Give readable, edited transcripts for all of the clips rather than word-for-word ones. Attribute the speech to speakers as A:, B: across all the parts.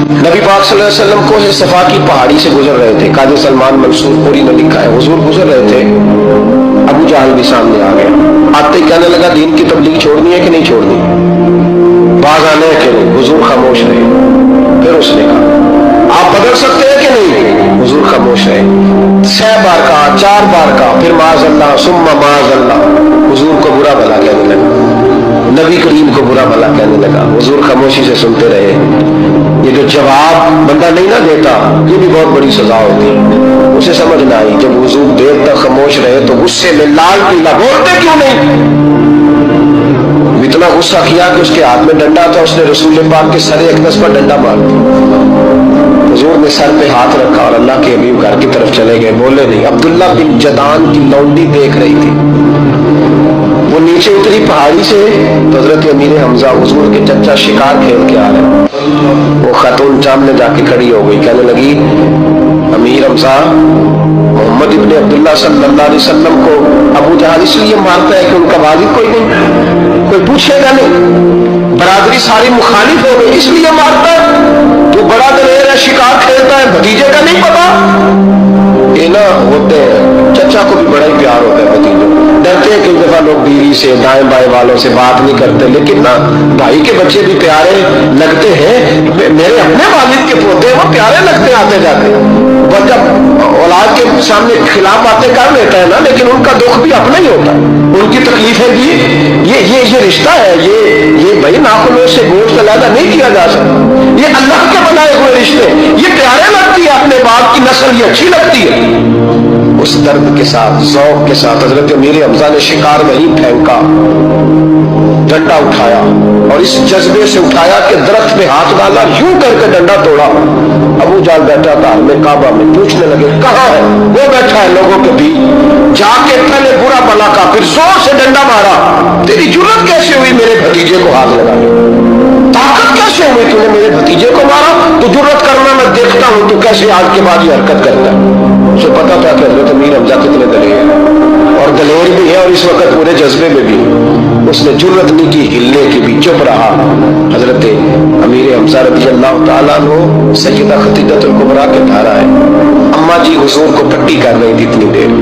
A: नबी पाक सल्लल्लाहु अलैहि वसल्लम को सफा की पहाड़ी से गुजर रहे थे। काजी सलमान मंसूर पूरी ने लिखा है, हुजूर गुजर रहे थे, अबू जहल भी सामने आ गया। आते ही कहने लगा दीन की तबलीग छोड़नी है कि नहीं छोड़नी, बाज आने है कि नहीं। हुजूर खामोश रहे। फिर उसने कहा आप बदल सकते हैं कि नहीं, हुजूर खामोश रहे। 6 बार कहा, 4 बार कहा, फिर माज अल्लाह सुम्मा माज अल्लाह। हुजूर को बुरा भला कहने लगा, नबी करीम को बुरा भला कहने लगा। हुजूर खामोशी से सुनते रहे। ये जो जवाब बंदा नहीं ना देता, ये भी बहुत बड़ी सजा होती है। उसे समझ ना आई, जब हुजूर देर तक खामोश रहे तो गुस्से में लाल पीला, बोलते क्यों नहीं। इतना गुस्सा किया कि उसके हाथ में डंडा था, उसने रसूल पाक के सर अक़दस पर डंडा मार दिया। हुजूर ने सर पे हाथ रखा और अल्लाह के हबीब घर की तरफ चले गए, बोले नहीं। अब्दुल्ला बिन जदान की लौंडी देख रही थी, वो नीचे उतरी पहाड़ी से तो हजरत अमीर हमजा हुजूर के चचा शिकार खेल के आ रहे। वो खातून सामने जाके खड़ी हो गई, कहने लगी अमीर हमजा, मोहम्मद इब्ने अब्दुल्ला सल्लल्लाहु अलैहि वसल्लम को अबू जहल इसलिए मारता है कि उनका वालिद कोई नहीं, कोई पूछेगा नहीं, बरादरी सारी मुखालिफ हो गई इसलिए मारता है। तो बड़ा दलेर है, शिकार खेलता है, भतीजे का नहीं पता। ये ना होते हैं, चचा को भी बड़ा ही प्यार होता है भतीजों। डरते हैं कई दफा लोग बीवी से, दाएं बाएं वालों से बात नहीं करते, लेकिन ना भाई के बच्चे भी प्यारे लगते हैं। मेरे अपने वालिद के पोते हैं, वो प्यारे लगते हैं आते जाते। बच्चा औलाद के सामने खिलाफ बातें कर लेता है ना, लेकिन उनका दुख भी अपना ही होता है, उनकी तकलीफें भी। ये रिश्ता है, ये भाई नाखूनों से गोश्त अलग नहीं किया जा सकता। ये अल्लाह के बनाए हुए रिश्ते, ये प्यारे लगती है, अपने बाप की नस्ल ये अच्छी लगती है। उस दर्द के साथ, ज़ौक़ के साथ हजरत अमीर हमजा ने शिकार वहीं फेंका, डंडा उठाया और इस जज्बे से उठाया कि दरख्त पे हाथ डाला, यूं करके डंडा तोड़ा। अबू जहल बैठा था में काबा में, पूछने लगे कहाँ है, वो बैठा है लोगों के बीच। जाके पहले बुरा भला का, फिर जोर से डंडा मारा। तेरी जुर्रत कैसे हुई मेरे भतीजे को हाथ लगाने, ताकत कैसे हुई तूने मेरे भतीजे को मारा। तो जुर्रत करना मैं देखता हूं तू कैसे आज के बाद ये हरकत करता है। उसे पता था कि हजरत अमीर हमजा कितने दलेर हैं, और दलेर भी है और इस वक्त पूरे जज्बे में भी। उसने जुर्रत नहीं की हिलने की भी, चुप रहा। हजरत अमीर हमजा रज़ी अल्लाह तआला अन्हु सैयदा खदीजतुल कुबरा के धारा है, अम्मा जी हुजूर को पट्टी कर रही थी इतनी देर।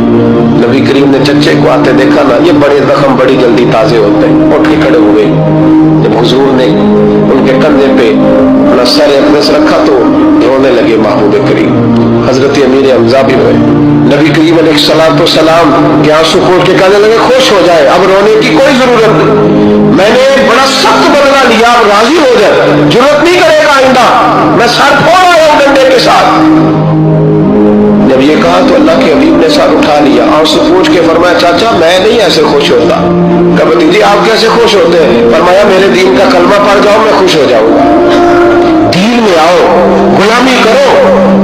A: नबी करीम ने चच्चे को आते देखा ना, ये बड़े जख्म बड़ी जल्दी ताजे होते हैं, उठ के खड़े हुए। जब हुजूर ने उनके कंधे पे अपना सर अक़दस रखा तो रोने लगे महमूद करीम। हजरत अमीर हमजा भी रोए। नबी करीम अलैहिस्सलाम के आंसू पोंछ के कहने लगे खुश हो जाए, अब रोने की कोई जरूरत नहीं, मैंने बड़ा सख्त बदला लिया, अब राजी हो जाए, जरूरत नहीं करेगा आइंदा, मैं सर फोड़ आया हूं डंडे के साथ। जब ये कहा तो अल्लाह के हबीब ने सर उठा लिया, आंसू पोंछ के फरमाया चाचा मैं नहीं ऐसे खुश होता। कहा भतीजी आप कैसे खुश होते हैं। फरमाया मेरे दीन का कलमा पढ़ जाओ मैं खुश हो जाऊंगा। दीन में आओ, गुलामी करो,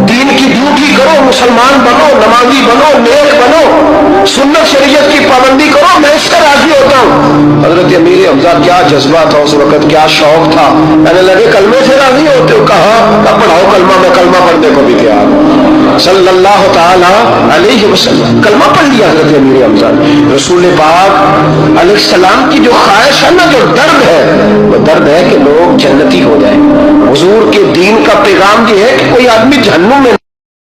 A: दीन की ड्यूटी करो, मुसलमान बनो, नमाजी बनो, नेक बनो, सुन्नत शरीयत की पाबंदी करो, मैं इससे राजी होता हूँ। हजरत अमीर हमजा क्या जज्बा था उस वक्त, क्या शौक था। कहने लगे कलमे से राजी होते हो। कहा पढ़ाओ कलमा, मैं कलमा पढ़ने को भी तैयार हूं। सल्लल्लाहु तआला अलैहि वसल्लम कलमा पढ़ लिया हजरत अमीर हमजा। रसूल पाक अलैहिस्सलाम की जो ख्वाहिश है ना, जो दर्द है, वो दर्द है कि लोग जन्नती हो जाए। हुजूर के दीन का पैगाम ये है कि कोई आदमी जहन्नुम में